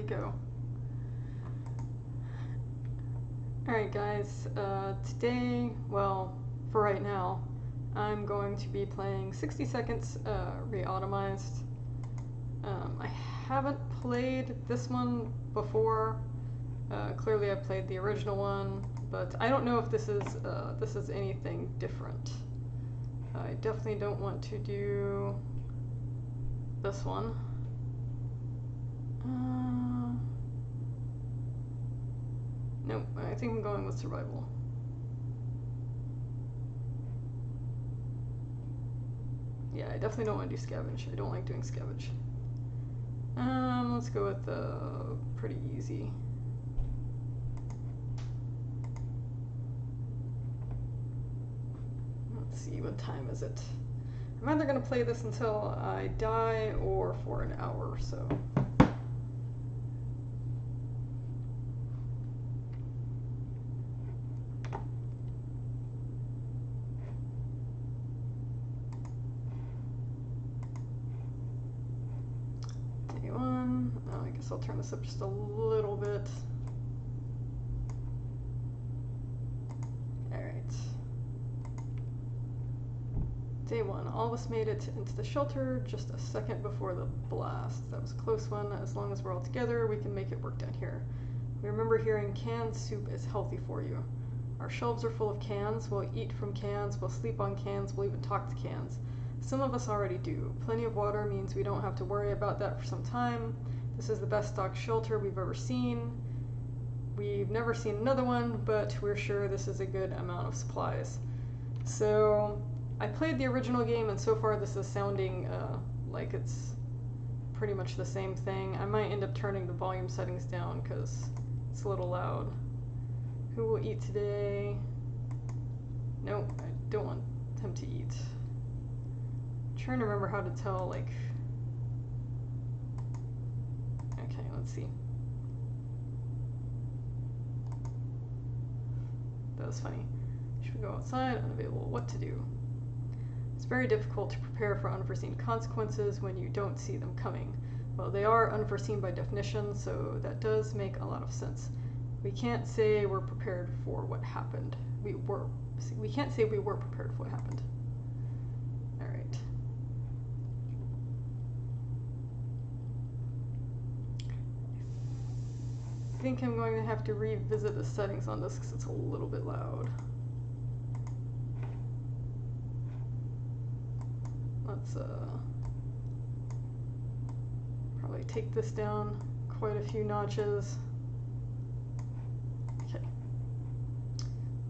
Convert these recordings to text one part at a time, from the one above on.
go. Alright guys, today, well, for right now, I'm going to be playing 60 Seconds Reatomized. I haven't played this one before. Clearly I played the original one, but I don't know if this is anything different. I definitely don't want to do this one. Nope, I think I'm going with survival. Yeah, I definitely don't want to do scavenge. I don't like doing scavenge. Let's go with pretty easy. Let's see, what time is it? I'm either going to play this until I die or for an hour or so. Day one. Oh, I guess I'll turn this up just a little bit. Day one, all of us made it into the shelter just a second before the blast. That was a close one. As long as we're all together, we can make it work down here. We remember hearing canned soup is healthy for you. Our shelves are full of cans. We'll eat from cans. We'll sleep on cans. We'll even talk to cans. Some of us already do. Plenty of water means we don't have to worry about that for some time. This is the best stocked shelter we've ever seen. We've never seen another one, but we're sure this is a good amount of supplies. So I played the original game, and so far this is sounding like it's pretty much the same thing. I might end up turning the volume settings down because it's a little loud. Who will eat today? Nope, I don't want him to eat. I'm trying to remember how to tell, like... Okay, let's see. That was funny. Should we go outside? Unavailable. What to do? It's very difficult to prepare for unforeseen consequences when you don't see them coming. Well, they are unforeseen by definition, so that does make a lot of sense. We can't say we're prepared for what happened. We can't say we were prepared for what happened. Alright. I think I'm going to have to revisit the settings on this because it's a little bit loud. Let's probably take this down quite a few notches. Okay.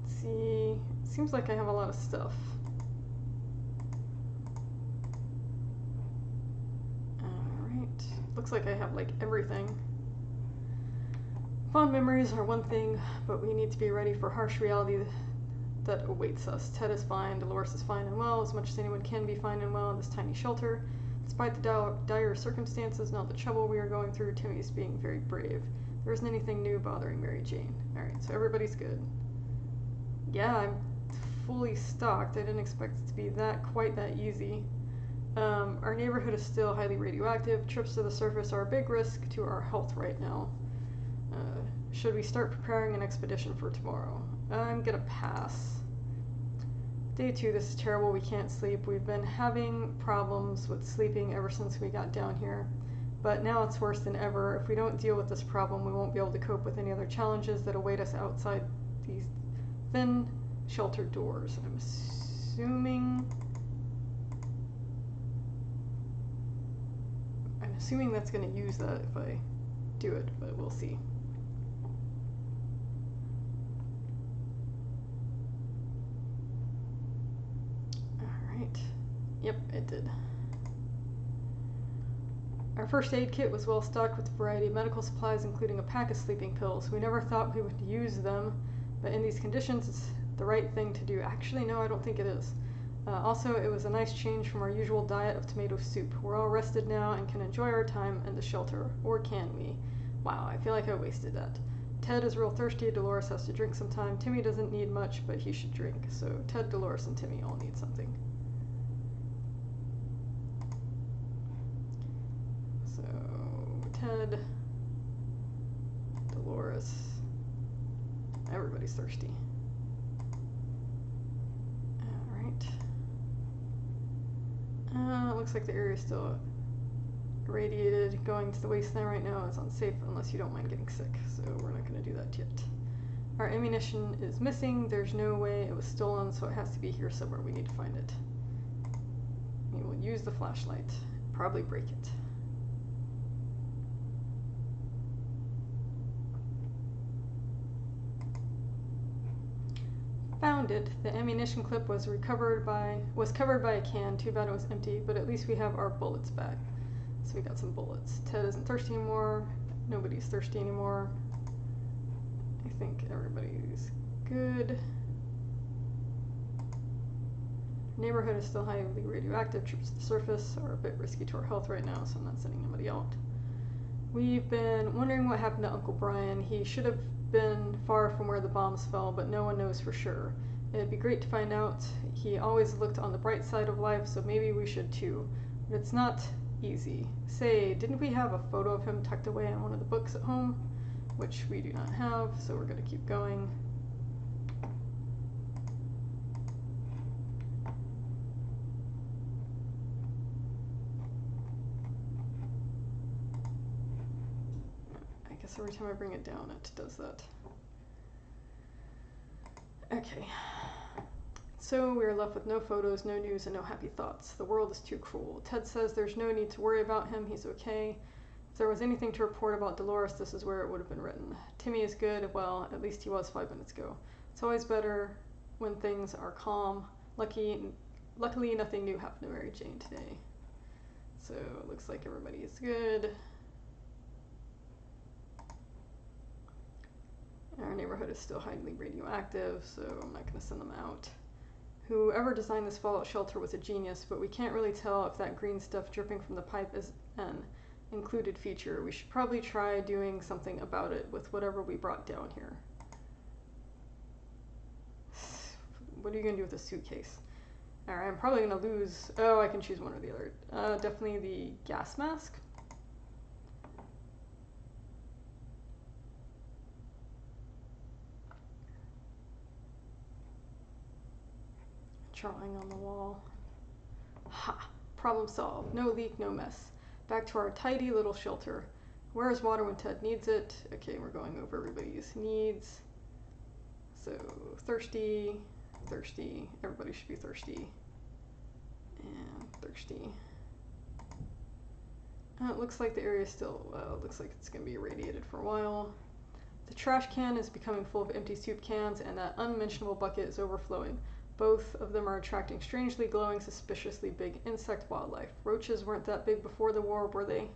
Let's see. It seems like I have a lot of stuff. Alright. Looks like I have like everything. Fond memories are one thing, but we need to be ready for harsh reality that awaits us. Ted is fine, Dolores is fine and well, as much as anyone can be fine and well in this tiny shelter. Despite the dire circumstances, not the trouble we are going through, Timmy is being very brave. There isn't anything new bothering Mary Jane. Alright, so everybody's good. Yeah, I'm fully stocked. I didn't expect it to be quite that easy. Our neighborhood is still highly radioactive. Trips to the surface are a big risk to our health right now. Should we start preparing an expedition for tomorrow? I'm gonna pass. Day 2, this is terrible. We can't sleep. We've been having problems with sleeping ever since we got down here. But now it's worse than ever. If we don't deal with this problem, we won't be able to cope with any other challenges that await us outside these thin, sheltered doors. I'm assuming that's gonna use that if I do it, but we'll see. Yep, it did. Our first aid kit was well stocked with a variety of medical supplies, including a pack of sleeping pills. We never thought we would use them, but in these conditions, it's the right thing to do. Actually, no, I don't think it is. Also, it was a nice change from our usual diet of tomato soup. We're all rested now and can enjoy our time in the shelter. Or can we? Wow, I feel like I wasted that. Ted is real thirsty. Dolores has to drink sometime. Timmy doesn't need much, but he should drink. So Ted, Dolores, and Timmy all need something. So Ted Dolores. Everybody's thirsty. Alright. It looks like the area is still irradiated. Going to the wasteland right now is unsafe unless you don't mind getting sick, so we're not going to do that yet. Our ammunition is missing. There's no way it was stolen, so it has to be here somewhere. We need to find it. We will use the flashlight. Probably break it. Found it. The ammunition clip was covered by a can. Too bad it was empty, but at least we have our bullets back. So we got some bullets. Ted isn't thirsty anymore. Nobody's thirsty anymore. I think everybody's good. Neighborhood is still highly radioactive. Trips to the surface are a bit risky to our health right now, so I'm not sending anybody out. We've been wondering what happened to Uncle Brian. He should have been far from where the bombs fell, but no one knows for sure. It'd be great to find out. He always looked on the bright side of life, so maybe we should too. But it's not easy. Say, didn't we have a photo of him tucked away in one of the books at home? Which we do not have, so we're going to keep going. I guess every time I bring it down, it does that. Okay. So we are left with no photos, no news, and no happy thoughts. The world is too cruel. Ted says there's no need to worry about him. He's okay. If there was anything to report about Dolores, this is where it would have been written. Timmy is good. Well, at least he was 5 minutes ago. It's always better when things are calm. Luckily, nothing new happened to Mary Jane today. So it looks like everybody is good. Our neighborhood is still highly radioactive, so I'm not going to send them out. Whoever designed this fallout shelter was a genius, but we can't really tell if that green stuff dripping from the pipe is an included feature. We should probably try doing something about it with whatever we brought down here. What are you going to do with a suitcase? Alright, I'm probably going to lose... Oh, I can choose one or the other. Definitely the gas mask. Drawing on the wall. Ha! Problem solved. No leak, no mess. Back to our tidy little shelter. Where's water when Ted needs it? Okay, we're going over everybody's needs. So, thirsty, thirsty. Everybody should be thirsty. And thirsty. It looks like the area is still, it looks like it's going to be irradiated for a while. The trash can is becoming full of empty soup cans, and that unmentionable bucket is overflowing. Both of them are attracting strangely glowing, suspiciously big insect wildlife. Roaches weren't that big before the war, were they?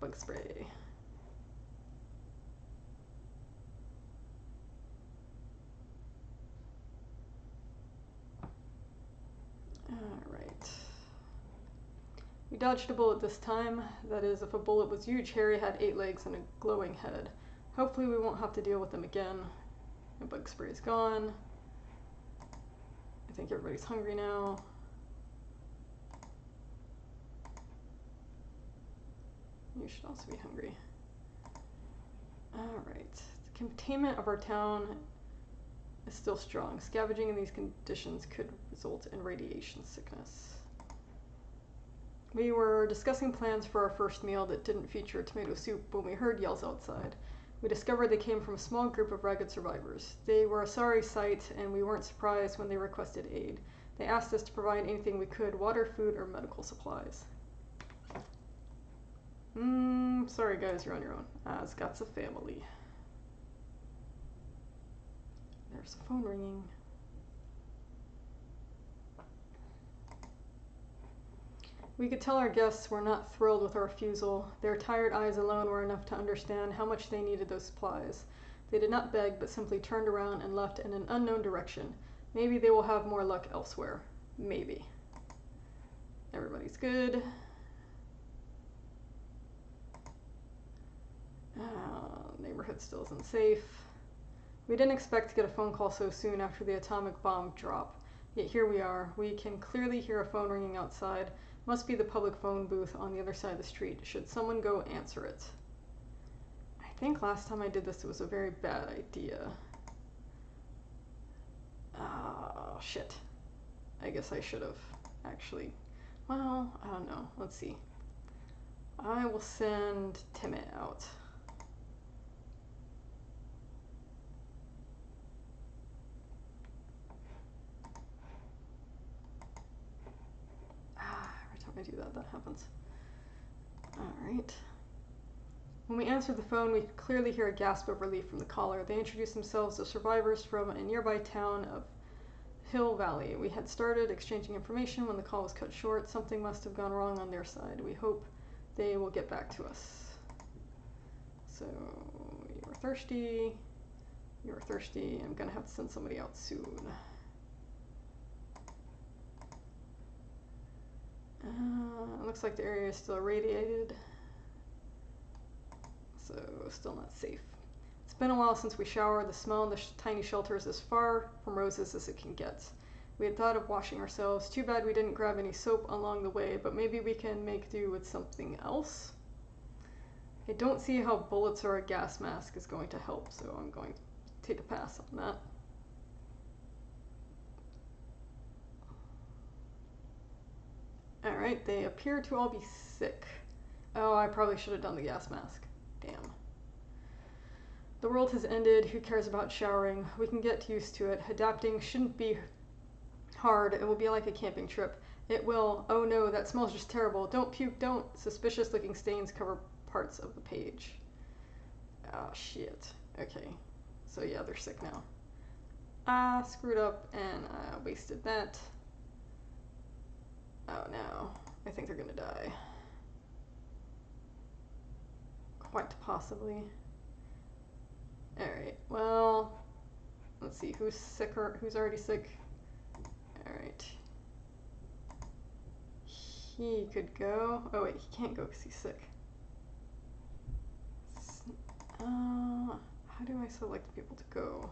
Bug spray. Alright. We dodged a bullet this time. That is, if a bullet was huge, hairy, had 8 legs, and a glowing head. Hopefully we won't have to deal with them again. The bug spray is gone. I think everybody's hungry now. You should also be hungry. Alright. The containment of our town is still strong. Scavenging in these conditions could result in radiation sickness. We were discussing plans for our first meal that didn't feature tomato soup when we heard yells outside. We discovered they came from a small group of ragged survivors. They were a sorry sight, and we weren't surprised when they requested aid. They asked us to provide anything we could, water, food, or medical supplies. Sorry guys, you're on your own. As got a family. There's a phone ringing. We could tell our guests were not thrilled with our refusal. Their tired eyes alone were enough to understand how much they needed those supplies. They did not beg, but simply turned around and left in an unknown direction. Maybe they will have more luck elsewhere. Maybe. Everybody's good. Neighborhood still isn't safe. We didn't expect to get a phone call so soon after the atomic bomb drop. Yet here we are. We can clearly hear a phone ringing outside. Must be the public phone booth on the other side of the street. Should someone go answer it? I think last time I did this, it was a very bad idea. Oh, shit. I guess I should have actually. Well, I don't know. Let's see. I will send Timmy out. Every time I do that, that happens. Alright. When we answered the phone, we could clearly hear a gasp of relief from the caller. They introduced themselves as survivors from a nearby town of Hill Valley. We had started exchanging information when the call was cut short. Something must have gone wrong on their side. We hope they will get back to us. So, you're thirsty. You're thirsty. I'm gonna have to send somebody out soon. Looks like the area is still irradiated. So, still not safe. It's been a while since we showered. The smell in the tiny shelter is as far from roses as it can get. We had thought of washing ourselves. Too bad we didn't grab any soap along the way, but maybe we can make do with something else. I don't see how bullets or a gas mask is going to help, so I'm going to take a pass on that. Alright, they appear to all be sick. Oh, I probably should have done the gas mask. Damn. The world has ended. Who cares about showering? We can get used to it. Adapting shouldn't be hard. It will be like a camping trip. It will. Oh no, that smells just terrible. Don't puke, don't. Suspicious looking stains cover parts of the page. Oh shit. Okay. So yeah, they're sick now. Screwed up and I wasted that. Oh no. I think they're gonna die. Quite possibly. Alright, well, let's see, who's sick or who's already sick? Alright. He could go. Oh wait, he can't go because he's sick. How do I select people to go?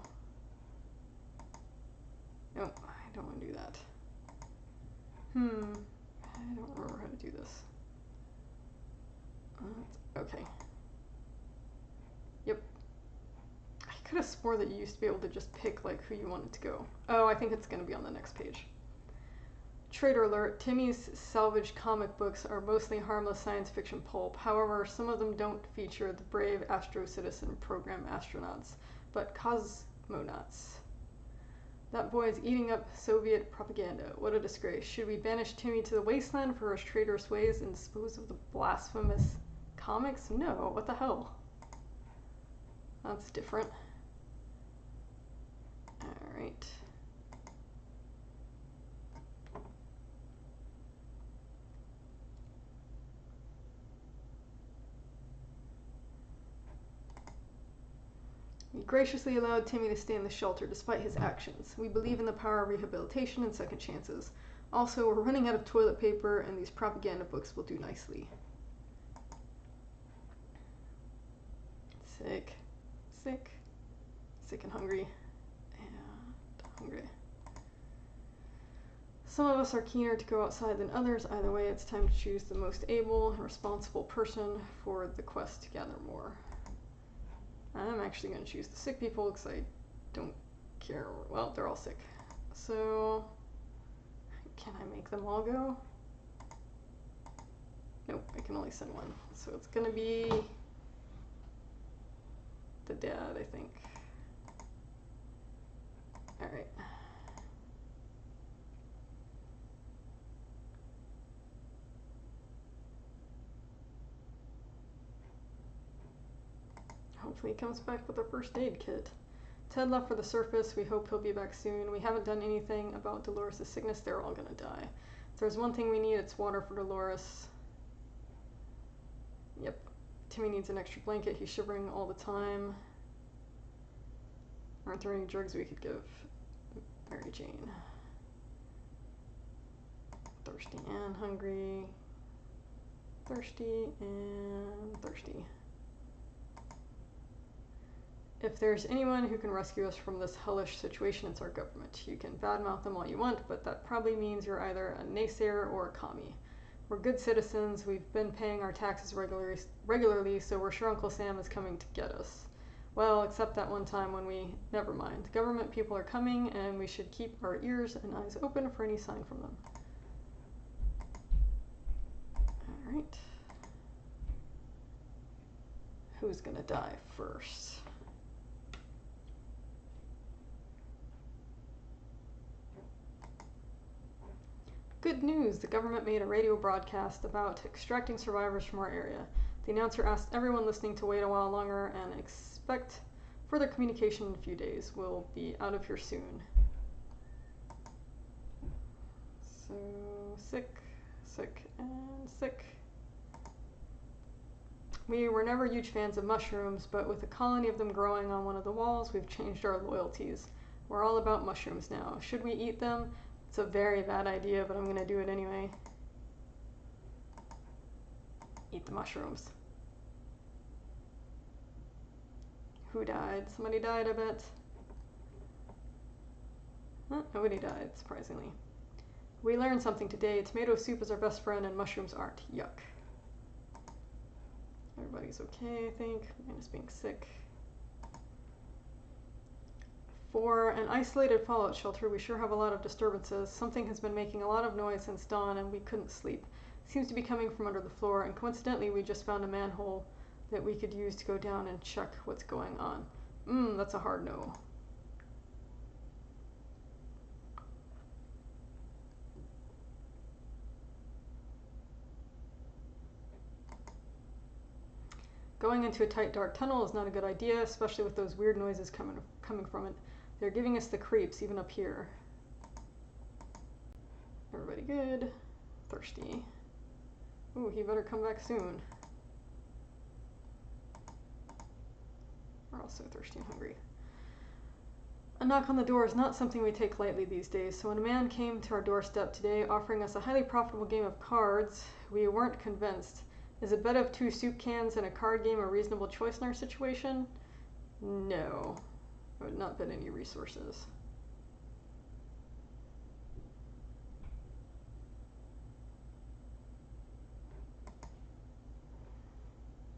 Nope, I don't want to do that. I don't remember how to do this. Okay. Yep. I could have swore that you used to be able to just pick like who you wanted to go. Oh, I think it's going to be on the next page. Trader alert, Timmy's salvage comic books are mostly harmless science fiction pulp. However, some of them don't feature the brave astro-citizen program astronauts, but cosmonauts. That boy is eating up Soviet propaganda. What a disgrace. Should we banish Timmy to the wasteland for his traitorous ways and dispose of the blasphemous comics? No, what the hell? That's different. Alright. We graciously allowed Timmy to stay in the shelter despite his actions. We believe in the power of rehabilitation and second chances. Also, we're running out of toilet paper and these propaganda books will do nicely. Sick. Sick. Sick and hungry. And hungry. Some of us are keener to go outside than others. Either way, it's time to choose the most able and responsible person for the quest to gather more. I'm actually going to choose the sick people because I don't care. Well, they're all sick. So, can I make them all go? Nope, I can only send one. So it's going to be the dad, I think. Alright. Hopefully he comes back with a first aid kit. Ted left for the surface. We hope he'll be back soon. We haven't done anything about Dolores' sickness. They're all gonna die. If there's one thing we need, it's water for Dolores. Yep. Timmy needs an extra blanket. He's shivering all the time. Aren't there any drugs we could give Mary Jane? Thirsty and hungry. Thirsty and thirsty. If there's anyone who can rescue us from this hellish situation, it's our government. You can badmouth them all you want, but that probably means you're either a naysayer or a commie. We're good citizens. We've been paying our taxes regularly, so we're sure Uncle Sam is coming to get us. Well, except that one time when we... Never mind. Government people are coming, and we should keep our ears and eyes open for any sign from them. Alright. Who's gonna die first? Good news! The government made a radio broadcast about extracting survivors from our area. The announcer asked everyone listening to wait a while longer and expect further communication in a few days. We'll be out of here soon. So, sick, and sick. We were never huge fans of mushrooms, but with a colony of them growing on one of the walls, we've changed our loyalties. We're all about mushrooms now. Should we eat them? It's a very bad idea, but I'm gonna do it anyway. Eat the mushrooms. Who died? Somebody died, I bet. Huh, nobody died, surprisingly. We learned something today. Tomato soup is our best friend and mushrooms aren't. Yuck. Everybody's okay, I think, minus being sick. For an isolated fallout shelter, we sure have a lot of disturbances. Something has been making a lot of noise since dawn and we couldn't sleep. It seems to be coming from under the floor, and coincidentally we just found a manhole that we could use to go down and check what's going on. That's a hard no. Going into a tight dark tunnel is not a good idea, especially with those weird noises coming from it. They're giving us the creeps, even up here. Everybody good? Thirsty. Ooh, he better come back soon. We're also thirsty and hungry. A knock on the door is not something we take lightly these days, so when a man came to our doorstep today offering us a highly profitable game of cards, we weren't convinced. Is a bed of 2 soup cans and a card game a reasonable choice in our situation? No. There would not been any resources.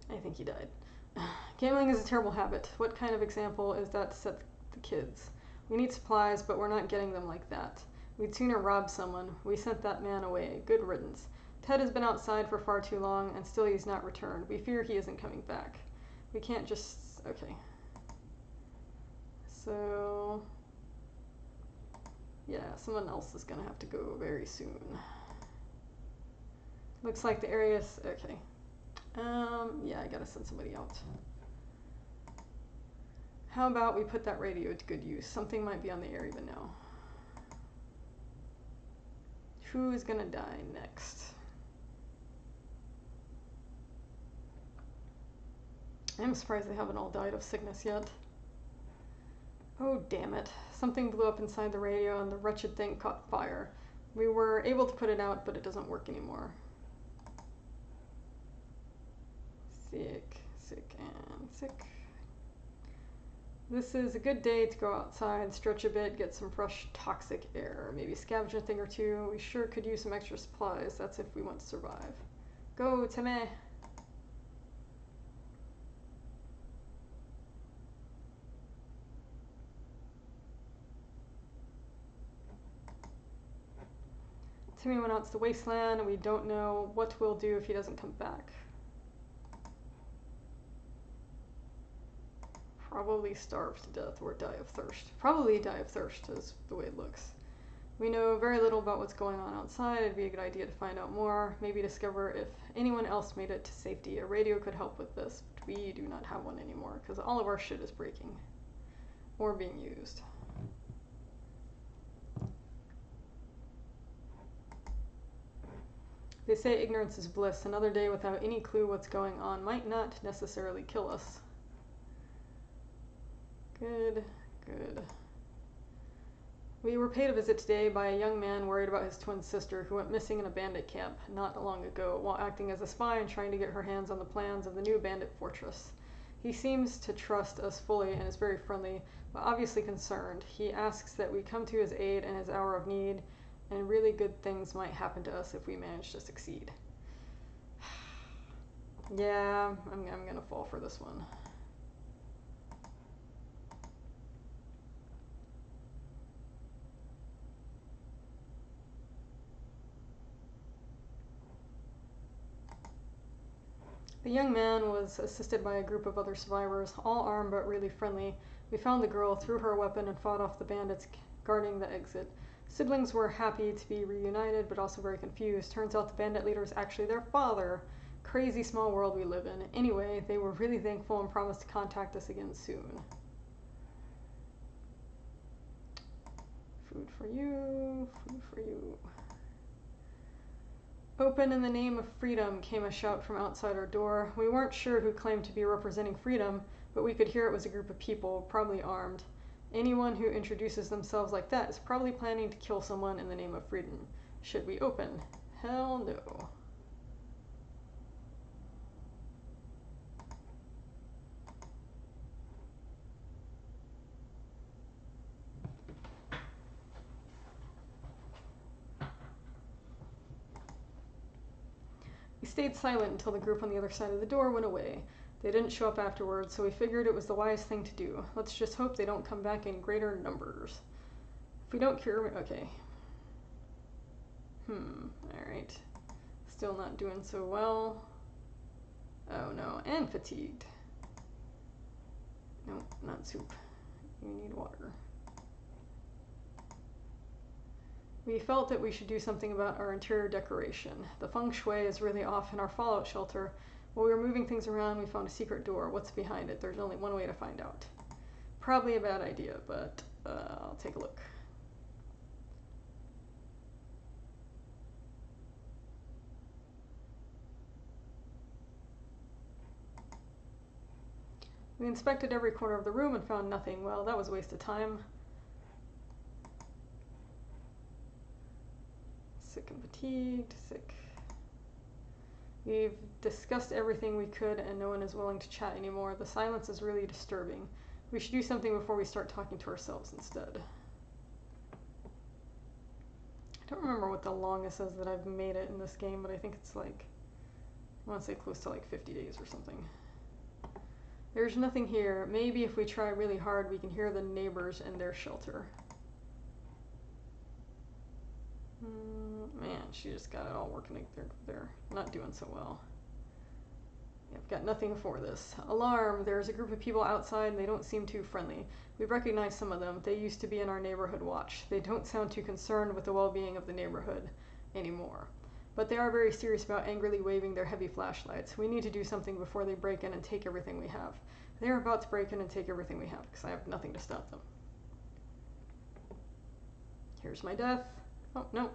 I think he died. Gambling is a terrible habit. What kind of example is that to set the kids? We need supplies, but we're not getting them like that. We'd sooner rob someone. We sent that man away. Good riddance. Ted has been outside for far too long, and still he's not returned. We fear he isn't coming back. We can't just... Okay. So... yeah, someone else is gonna have to go very soon. Looks like the area's... okay. Yeah, I gotta send somebody out. How about we put that radio to good use? Something might be on the air even now. Who is gonna die next? I'm surprised they haven't all died of sickness yet. Oh, damn it. Something blew up inside the radio and the wretched thing caught fire. We were able to put it out, but it doesn't work anymore. Sick, and sick. This is a good day to go outside, stretch a bit, get some fresh toxic air. Maybe scavenge a thing or two. We sure could use some extra supplies. That's if we want to survive. Go, Timmy! Timmy went out to the wasteland, and we don't know what we'll do if he doesn't come back. Probably starve to death or die of thirst. Probably die of thirst is the way it looks. We know very little about what's going on outside. It'd be a good idea to find out more. Maybe discover if anyone else made it to safety. A radio could help with this, but we do not have one anymore because all of our shit is breaking or being used. They say ignorance is bliss. Another day without any clue what's going on might not necessarily kill us. Good, good. We were paid a visit today by a young man worried about his twin sister who went missing in a bandit camp not long ago while acting as a spy and trying to get her hands on the plans of the new bandit fortress. He seems to trust us fully and is very friendly, but obviously concerned. He asks that we come to his aid in his hour of need. and really good things might happen to us if we manage to succeed. Yeah, I'm gonna fall for this one. The young man was assisted by a group of other survivors, all armed but really friendly. We found the girl, threw her weapon, and fought off the bandits guarding the exit. Siblings were happy to be reunited, but also very confused. Turns out the bandit leader is actually their father. Crazy small world we live in. Anyway, they were really thankful and promised to contact us again soon. Food for you, food for you. Open in the name of freedom, came a shout from outside our door. We weren't sure who claimed to be representing freedom, but we could hear it was a group of people, probably armed. Anyone who introduces themselves like that is probably planning to kill someone in the name of freedom. Should we open? Hell no. We stayed silent until the group on the other side of the door went away. They didn't show up afterwards, so we figured it was the wise thing to do. Let's just hope they don't come back in greater numbers. If we don't cure... Okay. Alright. Still not doing so well. Oh no, and fatigued. No, not soup. You need water. We felt that we should do something about our interior decoration. The feng shui is really off in our fallout shelter. While we were moving things around, we found a secret door. What's behind it? There's only one way to find out. Probably a bad idea, but I'll take a look. We inspected every corner of the room and found nothing. Well, that was a waste of time. Sick and fatigued, sick. We've discussed everything we could and no one is willing to chat anymore. The silence is really disturbing. We should do something before we start talking to ourselves instead. I don't remember what the longest is that I've made it in this game, but I think it's like, I want to say close to like 50 days or something. There's nothing here. Maybe if we try really hard, we can hear the neighbors in their shelter. Man, she just got it all working. They're not doing so well. Yeah, I've got nothing for this. Alarm! There's a group of people outside and they don't seem too friendly. We recognize some of them. They used to be in our neighborhood watch. They don't sound too concerned with the well-being of the neighborhood anymore. But they are very serious about angrily waving their heavy flashlights. We need to do something before they break in and take everything we have. They're about to break in and take everything we have because I have nothing to stop them. Here's my death. Oh, no.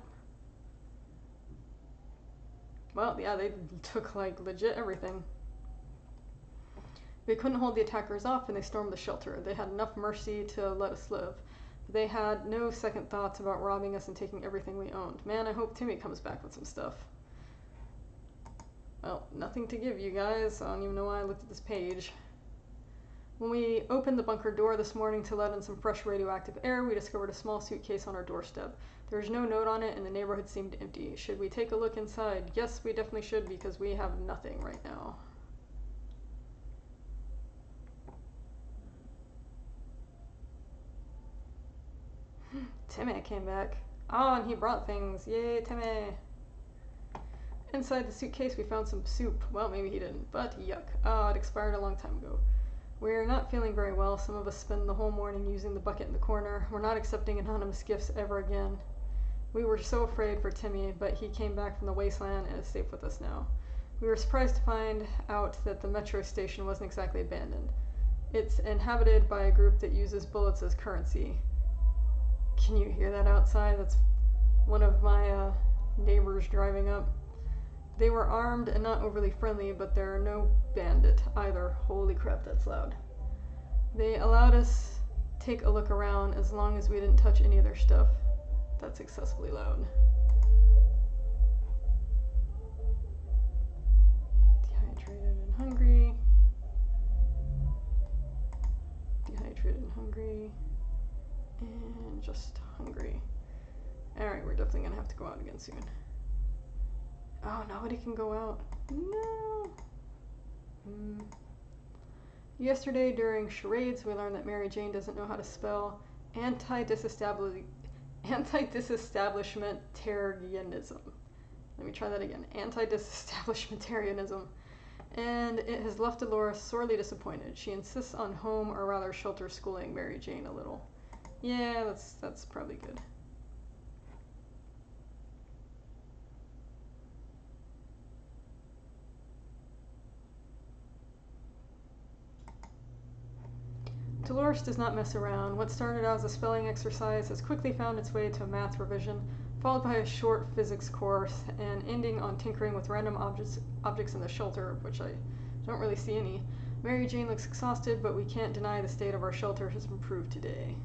Well, yeah, they took, like, legit everything. We couldn't hold the attackers off and they stormed the shelter. They had enough mercy to let us live. But they had no second thoughts about robbing us and taking everything we owned. Man, I hope Timmy comes back with some stuff. Well, nothing to give you guys. I don't even know why I looked at this page. When we opened the bunker door this morning to let in some fresh radioactive air, we discovered a small suitcase on our doorstep. There was no note on it and the neighborhood seemed empty. Should we take a look inside? Yes, we definitely should because we have nothing right now. Timmy came back. Oh, and he brought things. Yay, Timmy. Inside the suitcase we found some soup. Well, maybe he didn't, but yuck. Oh, it expired a long time ago. We're not feeling very well. Some of us spend the whole morning using the bucket in the corner. We're not accepting anonymous gifts ever again. We were so afraid for Timmy, but he came back from the wasteland and is safe with us now. We were surprised to find out that the metro station wasn't exactly abandoned. It's inhabited by a group that uses bullets as currency. Can you hear that outside? That's one of my neighbors driving up. They were armed and not overly friendly, but they're no bandit either. Holy crap, that's loud. They allowed us to take a look around as long as we didn't touch any of their stuff. That's excessively loud. Dehydrated and hungry. Dehydrated and hungry. And just hungry. Alright, we're definitely gonna have to go out again soon. Oh, nobody can go out. No. Yesterday during charades, we learned that Mary Jane doesn't know how to spell anti-disestablishmentarianism. Let me try that again. Anti-disestablishmentarianism. And it has left Dolores sorely disappointed. She insists on home, or rather shelter schooling Mary Jane a little. Yeah, that's probably good. Dolores does not mess around. What started out as a spelling exercise has quickly found its way to a math revision, followed by a short physics course, and ending on tinkering with random objects in the shelter, which I don't really see any. Mary Jane looks exhausted, but we can't deny the state of our shelter has improved today.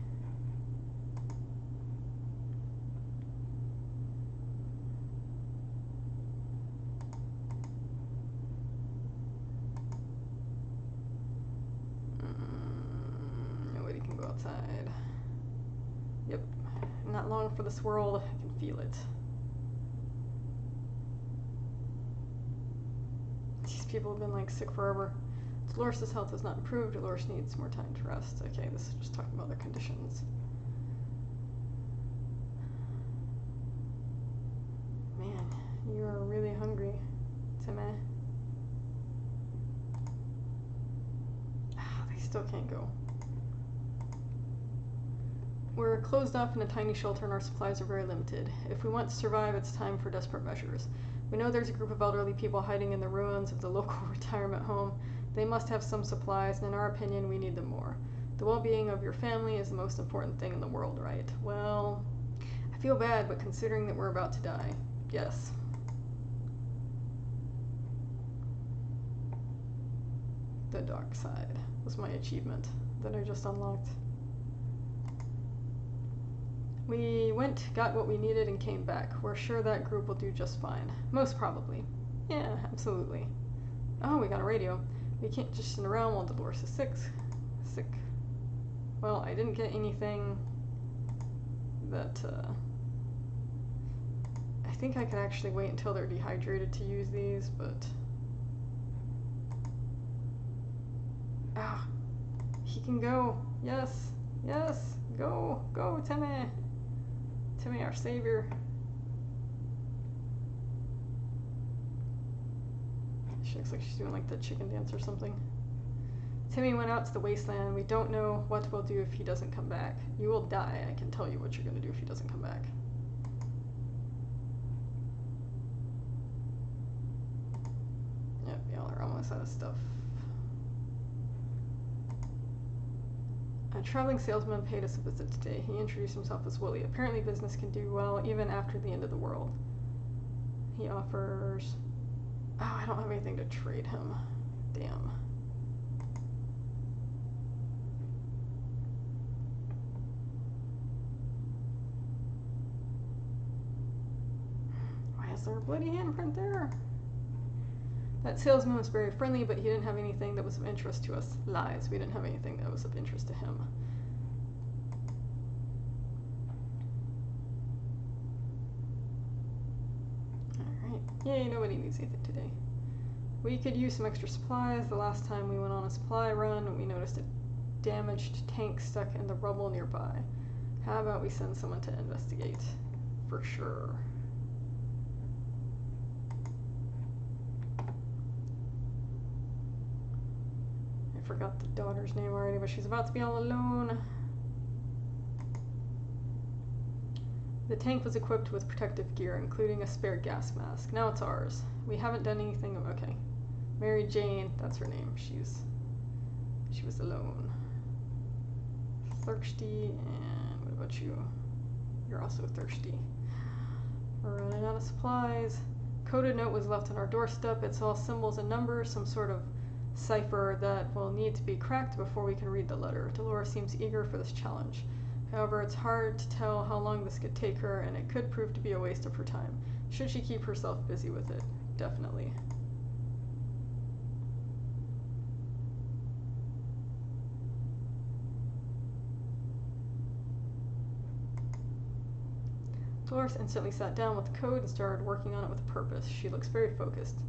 Nobody can go outside. Yep. Not long for this world. I can feel it. These people have been like sick forever. Dolores' health has not improved. Dolores needs more time to rest. Okay, this is just talking about their conditions. Man, you are really hungry, Timmy. They still can't go. We're closed off in a tiny shelter and our supplies are very limited. If we want to survive, it's time for desperate measures. We know there's a group of elderly people hiding in the ruins of the local retirement home. They must have some supplies, and in our opinion, we need them more. The well-being of your family is the most important thing in the world, right? Well, I feel bad, but considering that we're about to die, yes. The dark side was my achievement that I just unlocked. We went, got what we needed, and came back. We're sure that group will do just fine. Most probably. Yeah, absolutely. Oh, we got a radio. We can't just sit around while Dolores is sick. Well, I didn't get anything that, I think I could actually wait until they're dehydrated to use these, but... Ah, he can go. Yes, yes, go, Timmy. Timmy, our savior. She looks like she's doing like the chicken dance or something. Timmy went out to the wasteland. We don't know what we'll do if he doesn't come back. You will die. I can tell you what you're going to do if he doesn't come back. Yep, y'all are almost out of stuff. A traveling salesman paid us a visit today. He introduced himself as Willie. Apparently business can do well even after the end of the world. He offers... Oh, I don't have anything to trade him. Damn. Why is there a bloody handprint there? That salesman was very friendly, but he didn't have anything that was of interest to us. Lies. We didn't have anything that was of interest to him. Alright. Yay, nobody needs anything today. We could use some extra supplies. The last time we went on a supply run, we noticed a damaged tank stuck in the rubble nearby. How about we send someone to investigate? For sure. I forgot the daughter's name already, but she's about to be all alone. The tank was equipped with protective gear, including a spare gas mask. Now it's ours. We haven't done anything. Okay. Mary Jane, that's her name. She was alone. Thirsty, and what about you? You're also thirsty. We're running out of supplies. Coded note was left on our doorstep. It's all symbols and numbers, some sort of cipher that will need to be cracked before we can read the letter. Dolores seems eager for this challenge. However, it's hard to tell how long this could take her, and it could prove to be a waste of her time. Should she keep herself busy with it? Definitely. Dolores instantly sat down with the code and started working on it with a purpose. She looks very focused.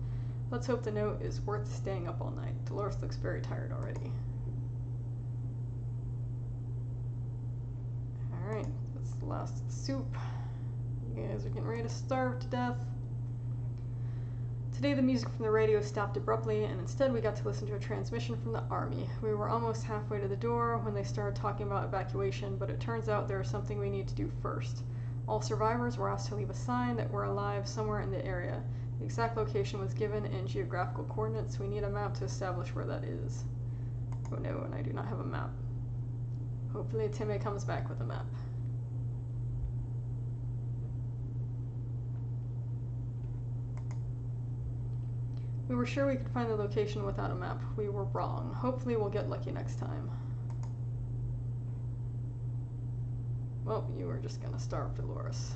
Let's hope the note is worth staying up all night. Dolores looks very tired already. Alright, that's the last soup. You guys are getting ready to starve to death. Today the music from the radio stopped abruptly, and instead we got to listen to a transmission from the army. We were almost halfway to the door when they started talking about evacuation, but it turns out there is something we need to do first. All survivors were asked to leave a sign that we're alive somewhere in the area. The exact location was given in geographical coordinates. We need a map to establish where that is. Oh no, and I do not have a map. Hopefully Timmy comes back with a map. We were sure we could find the location without a map. We were wrong. Hopefully we'll get lucky next time. Well, you were just gonna starve, Dolores.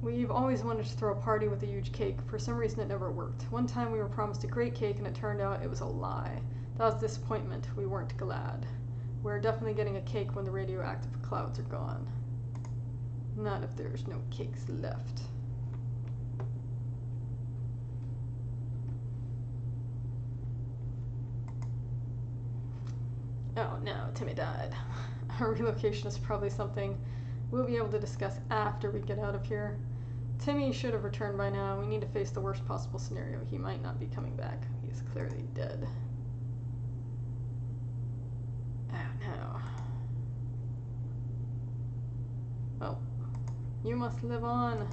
We've always wanted to throw a party with a huge cake. For some reason it never worked. One time we were promised a great cake and it turned out it was a lie. That was disappointment. We weren't glad. We're definitely getting a cake when the radioactive clouds are gone. Not if there's no cakes left. Oh no, Timmy died. Our relocation is probably something we'll be able to discuss after we get out of here. Timmy should have returned by now. We need to face the worst possible scenario. He might not be coming back. He's clearly dead. Oh no. Well, you must live on.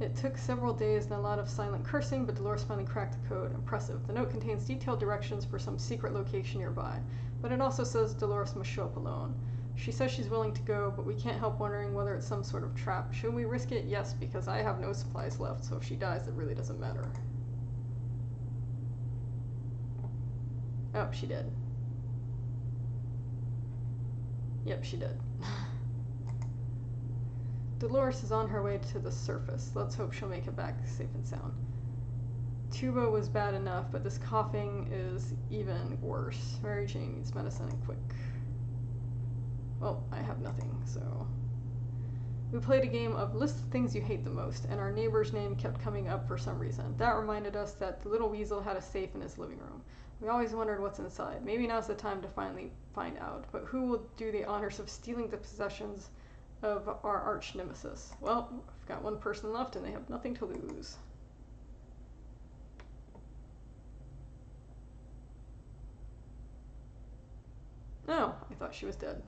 It took several days and a lot of silent cursing, but Dolores finally cracked the code. Impressive. The note contains detailed directions for some secret location nearby, but it also says Dolores must show up alone. She says she's willing to go, but we can't help wondering whether it's some sort of trap. Should we risk it? Yes, because I have no supplies left, so if she dies, it really doesn't matter. Oh, she did. Yep, she did. Dolores is on her way to the surface. Let's hope she'll make it back safe and sound. Tuba was bad enough, but this coughing is even worse. Mary Jane needs medicine and quick. Well, I have nothing, so... We played a game of list the things you hate the most, and our neighbor's name kept coming up for some reason. That reminded us that the little weasel had a safe in his living room. We always wondered what's inside. Maybe now's the time to finally find out. But who will do the honors of stealing the possessions of our arch nemesis? Well, I've got one person left and they have nothing to lose. Oh, I thought she was dead.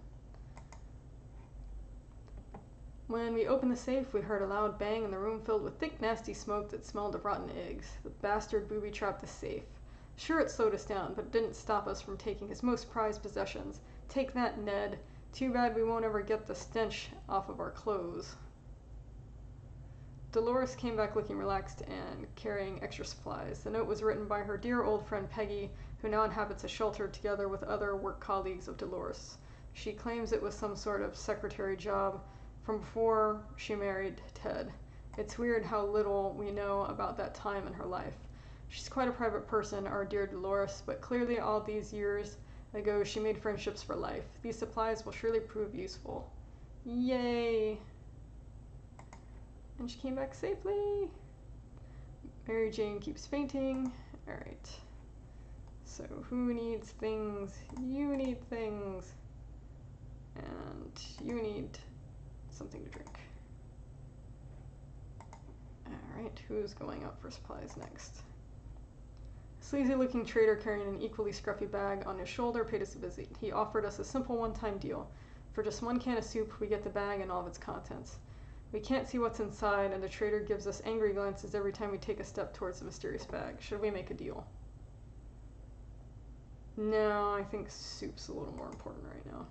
When we opened the safe, we heard a loud bang and the room filled with thick, nasty smoke that smelled of rotten eggs. The bastard booby-trapped the safe. Sure, it slowed us down, but it didn't stop us from taking his most prized possessions. Take that, Ned. Too bad we won't ever get the stench off of our clothes. Dolores came back looking relaxed and carrying extra supplies. The note was written by her dear old friend Peggy, who now inhabits a shelter together with other work colleagues of Dolores. She claims it was some sort of secretary job from before she married Ted. It's weird how little we know about that time in her life. She's quite a private person, our dear Dolores, but clearly all these years ago she made friendships for life. These supplies will surely prove useful. Yay! And she came back safely. Mary Jane keeps fainting. Alright. So who needs things? You need things. And you need something to drink. Alright, who's going out for supplies next? A sleazy-looking trader carrying an equally scruffy bag on his shoulder paid us a visit. He offered us a simple one-time deal. For just one can of soup, we get the bag and all of its contents. We can't see what's inside, and the trader gives us angry glances every time we take a step towards the mysterious bag. Should we make a deal? No, I think soup's a little more important right now.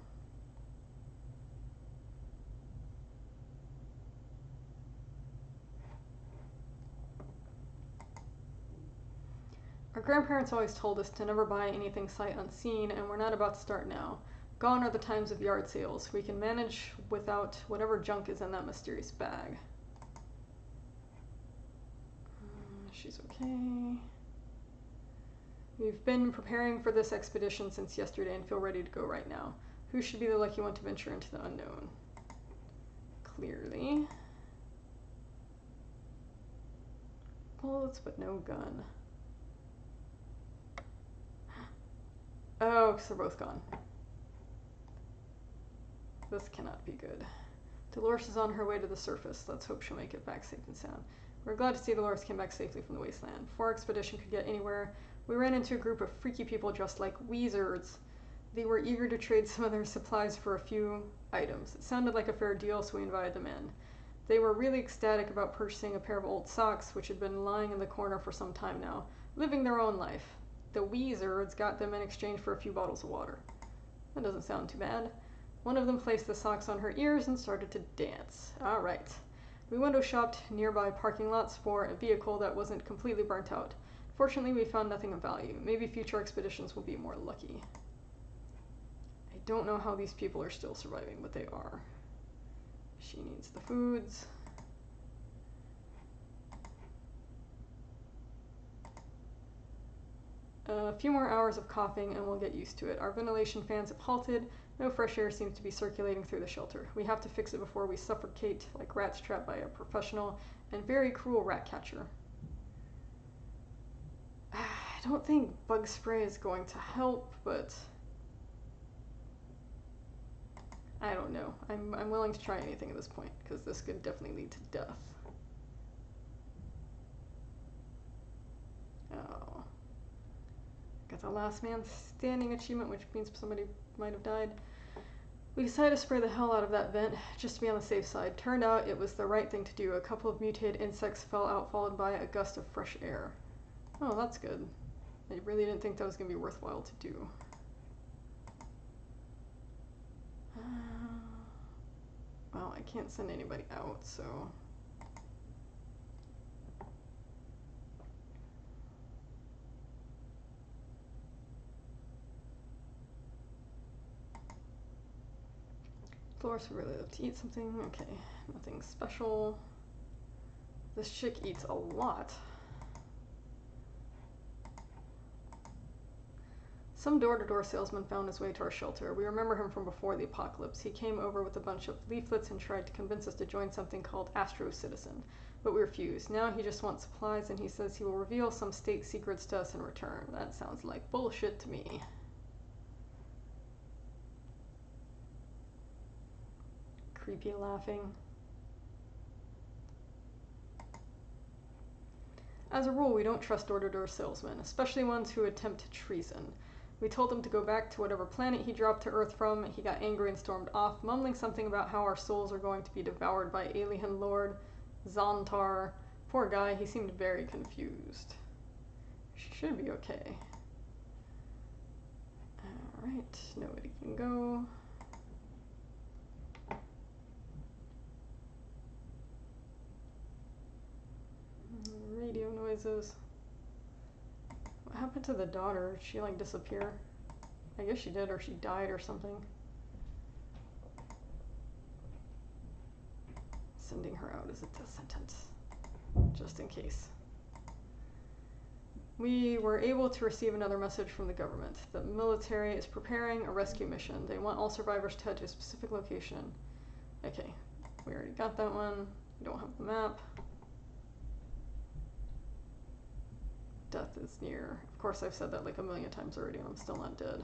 Our grandparents always told us to never buy anything sight unseen, and we're not about to start now. Gone are the times of yard sales. We can manage without whatever junk is in that mysterious bag. She's okay. We've been preparing for this expedition since yesterday and feel ready to go right now. Who should be the lucky one to venture into the unknown? Clearly. Bullets, but no gun. Oh, because they're both gone. This cannot be good. Dolores is on her way to the surface. Let's hope she'll make it back safe and sound. We're glad to see Dolores came back safely from the wasteland. Before our expedition could get anywhere, we ran into a group of freaky people dressed like wizards. They were eager to trade some of their supplies for a few items. It sounded like a fair deal, so we invited them in. They were really ecstatic about purchasing a pair of old socks, which had been lying in the corner for some time now, living their own life. The wizards got them in exchange for a few bottles of water. That doesn't sound too bad. One of them placed the socks on her ears and started to dance. All right. We window shopped nearby parking lots for a vehicle that wasn't completely burnt out. Fortunately, we found nothing of value. Maybe future expeditions will be more lucky. I don't know how these people are still surviving, but they are. She needs the foods. A few more hours of coughing and we'll get used to it. Our ventilation fans have halted. No fresh air seems to be circulating through the shelter. We have to fix it before we suffocate like rats trapped by a professional and very cruel rat catcher. I don't think bug spray is going to help, but I don't know. I'm willing to try anything at this point, because this could definitely lead to death. Oh. Got the last man standing achievement, which means somebody might have died. We decided to spray the hell out of that vent, just to be on the safe side. Turned out it was the right thing to do. A couple of mutated insects fell out, followed by a gust of fresh air. Oh, that's good. I really didn't think that was going to be worthwhile to do. Well, I can't send anybody out, so... Dolores would really love to eat something. Okay, nothing special. This chick eats a lot. Some door-to-door salesman found his way to our shelter. We remember him from before the apocalypse. He came over with a bunch of leaflets and tried to convince us to join something called Astro Citizen, but we refused. Now he just wants supplies and he says he will reveal some state secrets to us in return. That sounds like bullshit to me. Creepy laughing. As a rule, we don't trust door-to-door salesmen, especially ones who attempt treason. We told him to go back to whatever planet he dropped to Earth from. He got angry and stormed off, mumbling something about how our souls are going to be devoured by alien lord Zontar. Poor guy, he seemed very confused. Should be okay. Alright, nobody can go. Radio noises. What happened to the daughter? Did she like disappear? I guess she did, or she died or something. Sending her out as a death sentence, just in case. We were able to receive another message from the government. The military is preparing a rescue mission. They want all survivors to head to a specific location. Okay, we already got that one. We don't have the map. Death is near. Of course, I've said that like a million times already and I'm still not dead.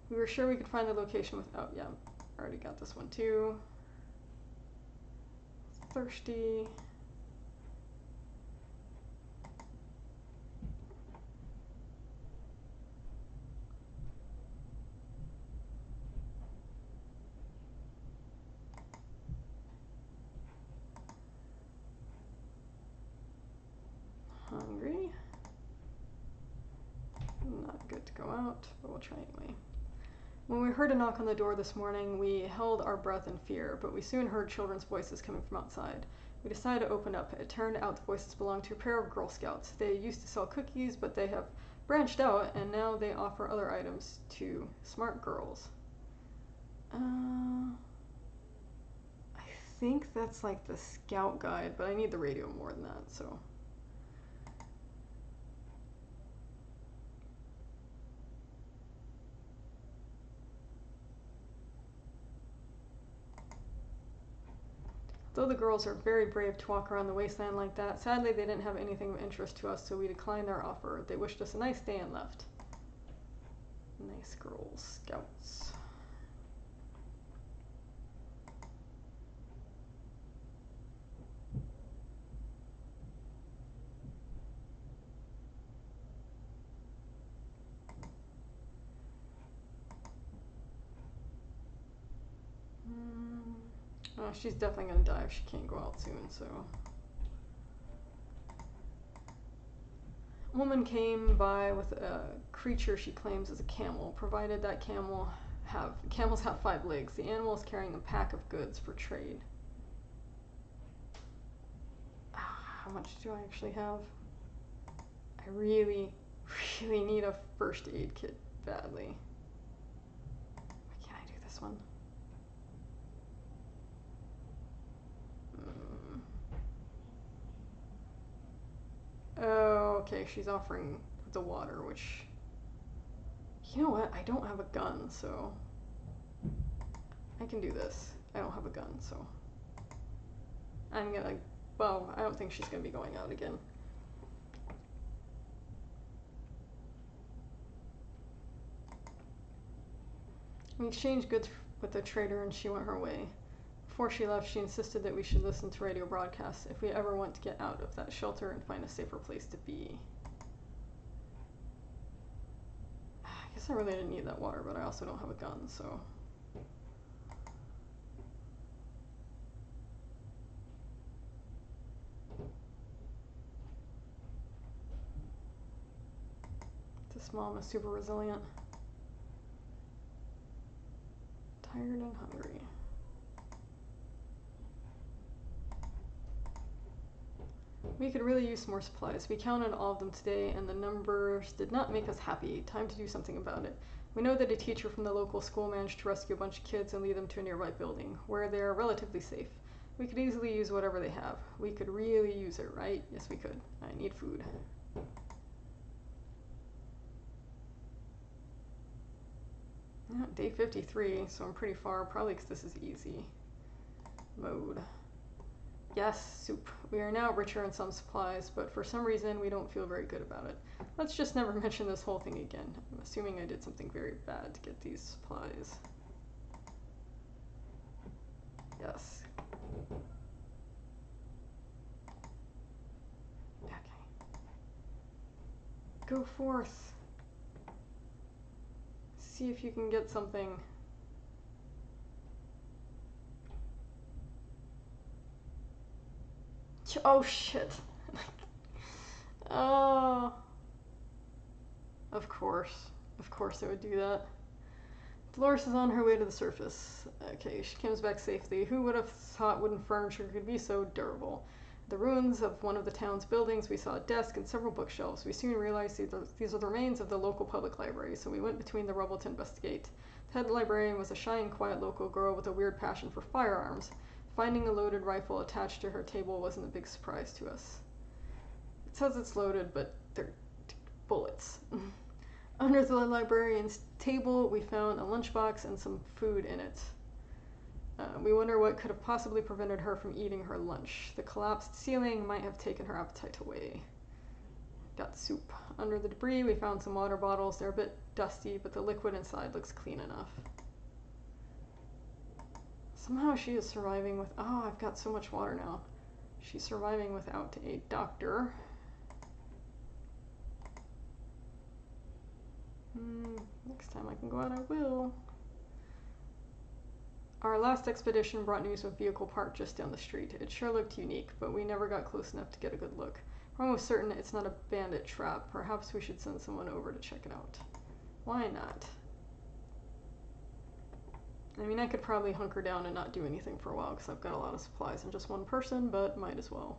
We were sure we could find the location without... yeah, already got this one too. Thirsty. Hungry. Not good to go out, but we'll try anyway. When we heard a knock on the door this morning, we held our breath in fear, but we soon heard children's voices coming from outside. We decided to open up. It turned out the voices belonged to a pair of Girl Scouts. They used to sell cookies, but they have branched out, and now they offer other items to smart girls. I think that's like the scout guide, but I need the radio more than that, so... Though the girls are very brave to walk around the wasteland like that, sadly they didn't have anything of interest to us, so we declined their offer. They wished us a nice day and left. Nice Girl Scouts. Oh, she's definitely gonna die if she can't go out soon, so. A woman came by with a creature she claims is a camel, provided that camels have 5 legs. The animal is carrying a pack of goods for trade. How much do I actually have? I really need a first aid kit badly. Why can't I do this one? Oh, okay, she's offering the water, which... You know what? I don't have a gun, so... I can do this. I don't have a gun, so... I'm gonna... Well, I don't think she's gonna be going out again. We exchanged goods with the trader and she went her way. Before she left, she insisted that we should listen to radio broadcasts if we ever want to get out of that shelter and find a safer place to be. I guess I really didn't need that water, but I also don't have a gun, so... This mom is super resilient. Tired and hungry. We could really use more supplies. We counted all of them today, and the numbers did not make us happy. Time to do something about it. We know that a teacher from the local school managed to rescue a bunch of kids and lead them to a nearby building, where they are relatively safe. We could easily use whatever they have. We could really use it, right? Yes, we could. I need food. Yeah, day 53, so I'm pretty far, probably because this is easy mode. Yes, soup. We are now richer in some supplies, but for some reason we don't feel very good about it. Let's just never mention this whole thing again. I'm assuming I did something very bad to get these supplies. Yes. Okay. Go forth. See if you can get something. Oh shit. Oh. Of course. Of course it would do that. Dolores is on her way to the surface. Okay, she comes back safely. Who would have thought wooden furniture could be so durable? The ruins of one of the town's buildings, we saw a desk and several bookshelves. We soon realized these are the remains of the local public library, so we went between the rubble to investigate. The head librarian was a shy and quiet local girl with a weird passion for firearms. Finding a loaded rifle attached to her table wasn't a big surprise to us. It says it's loaded, but they're bullets. Under the librarian's table, we found a lunchbox and some food in it. We wonder what could have possibly prevented her from eating her lunch. The collapsed ceiling might have taken her appetite away. Got soup. Under the debris, we found some water bottles. They're a bit dusty, but the liquid inside looks clean enough. Somehow she is surviving with... Oh, I've got so much water now. She's surviving without a doctor. Next time I can go out, I will. Our last expedition brought news of a vehicle parked just down the street. It sure looked unique, but we never got close enough to get a good look. We're almost certain it's not a bandit trap. Perhaps we should send someone over to check it out. Why not? I mean, I could probably hunker down and not do anything for a while because I've got a lot of supplies and just one person, but might as well.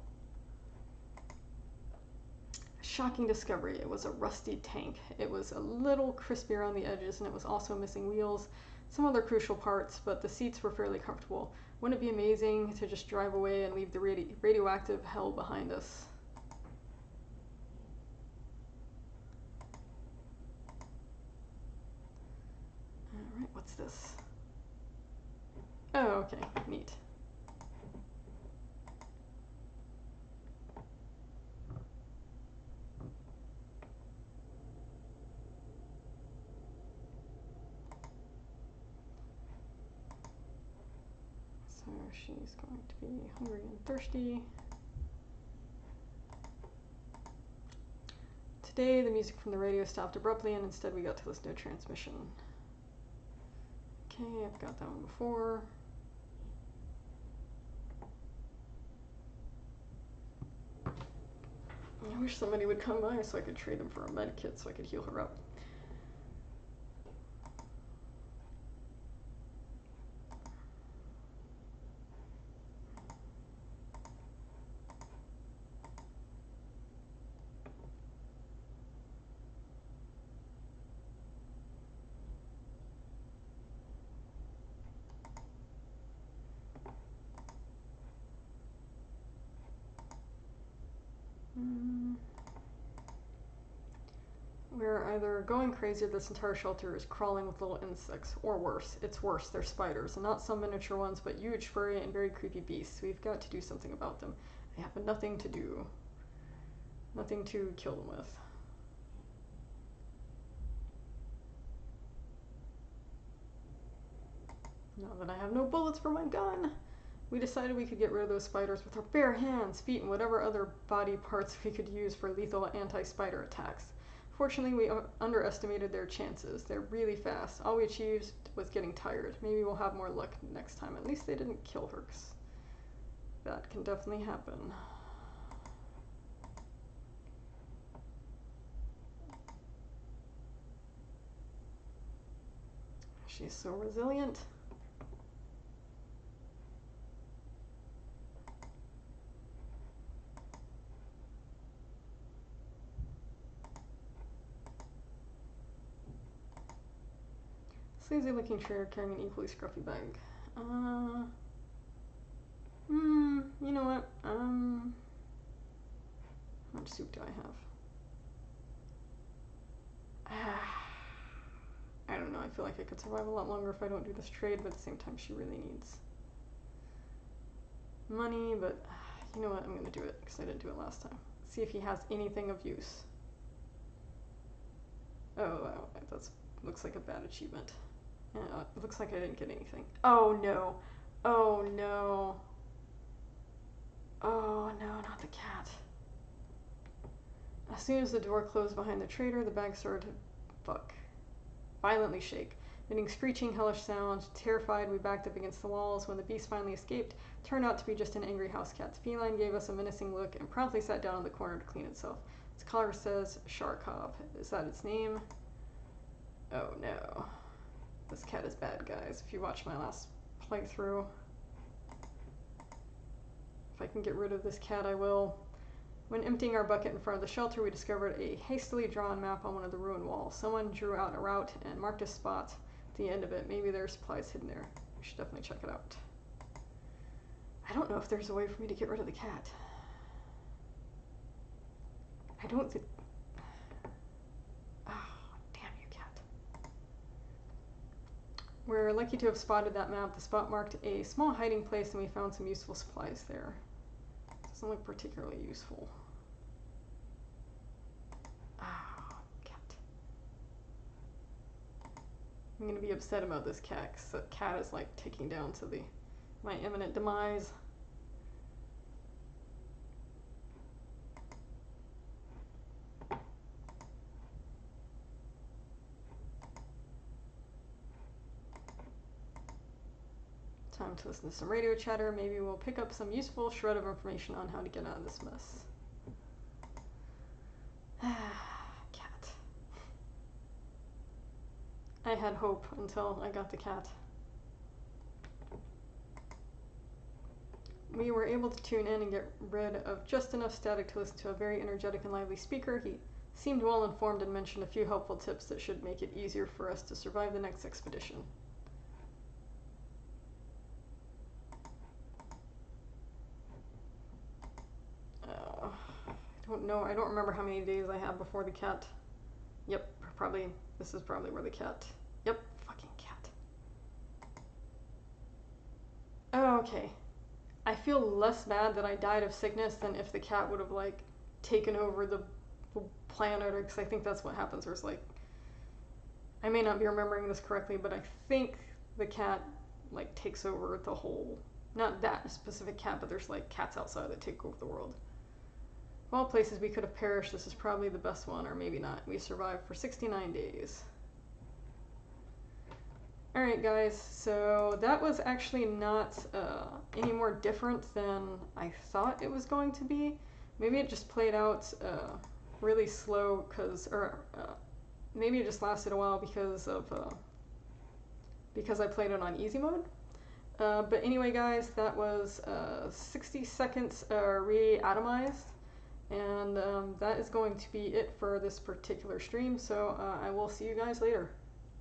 Shocking discovery. It was a rusty tank. It was a little crispy around the edges and it was also missing wheels, some other crucial parts, but the seats were fairly comfortable. Wouldn't it be amazing to just drive away and leave the radioactive hell behind us? Alright, what's this? Oh, okay, neat. she's going to be hungry and thirsty. Today, the music from the radio stopped abruptly, and instead we got to listen to a transmission. Okay, I've got that one before. I wish somebody would come by so I could trade them for a med kit so I could heal her up. We're either going crazy or this entire shelter is crawling with little insects, or worse. It's worse, they're spiders, and not some miniature ones, but huge, furry, and very creepy beasts. We've got to do something about them. I have nothing to do. Nothing to kill them with. Now that I have no bullets for my gun, we decided we could get rid of those spiders with our bare hands, feet, and whatever other body parts we could use for lethal anti-spider attacks. Fortunately, we underestimated their chances. They're really fast. All we achieved was getting tired. Maybe we'll have more luck next time. At least they didn't kill her, 'cause that can definitely happen. She's so resilient. Sleazy looking trader carrying an equally scruffy bag. You know what? How much soup do I have? I don't know, I feel like I could survive a lot longer if I don't do this trade, but at the same time she really needs money, but you know what? I'm gonna do it, because I didn't do it last time. See if he has anything of use. Oh, wow, that looks like a bad achievement. It looks like I didn't get anything. Oh no. Oh no. Oh no, not the cat. As soon as the door closed behind the trader, the bag started to violently shake. Emitting screeching, hellish sounds. Terrified, we backed up against the walls. When the beast finally escaped, it turned out to be just an angry house cat. The feline gave us a menacing look and promptly sat down in the corner to clean itself. Its collar says Sharkov. Is that its name? Oh no. This cat is bad, guys. If you watch my last playthrough. If I can get rid of this cat, I will. When emptying our bucket in front of the shelter, we discovered a hastily drawn map on one of the ruined walls. Someone drew out a route and marked a spot at the end of it. Maybe there are supplies hidden there. We should definitely check it out. I don't know if there's a way for me to get rid of the cat. I don't think... Oh, damn you, cat. We're lucky to have spotted that map. The spot marked a small hiding place and we found some useful supplies there. Doesn't look particularly useful. Ah, cat. I'm gonna be upset about this cat, because the cat is like taking down to my imminent demise. Time to listen to some radio chatter. Maybe we'll pick up some useful shred of information on how to get out of this mess. Cat. I had hope until I got the cat. We were able to tune in and get rid of just enough static to listen to a very energetic and lively speaker. He seemed well informed and mentioned a few helpful tips that should make it easier for us to survive the next expedition. I don't know. I don't remember how many days I have before the cat. Yep, probably. This is probably where the cat. Yep, fucking cat. Oh, okay. I feel less bad that I died of sickness than if the cat would have like taken over the planet, or because I think that's what happens. Where it's like, I may not be remembering this correctly, but I think the cat like takes over the whole Not that specific cat, but there's like cats outside that take over the world. Of all places we could have perished, this is probably the best one, or maybe not. We survived for 69 days. Alright guys, so that was actually not any more different than I thought it was going to be. Maybe it just played out really slow maybe it just lasted a while because I played it on easy mode. But anyway guys, that was 60 seconds Reatomized, and that is going to be it for this particular stream, so I will see you guys later.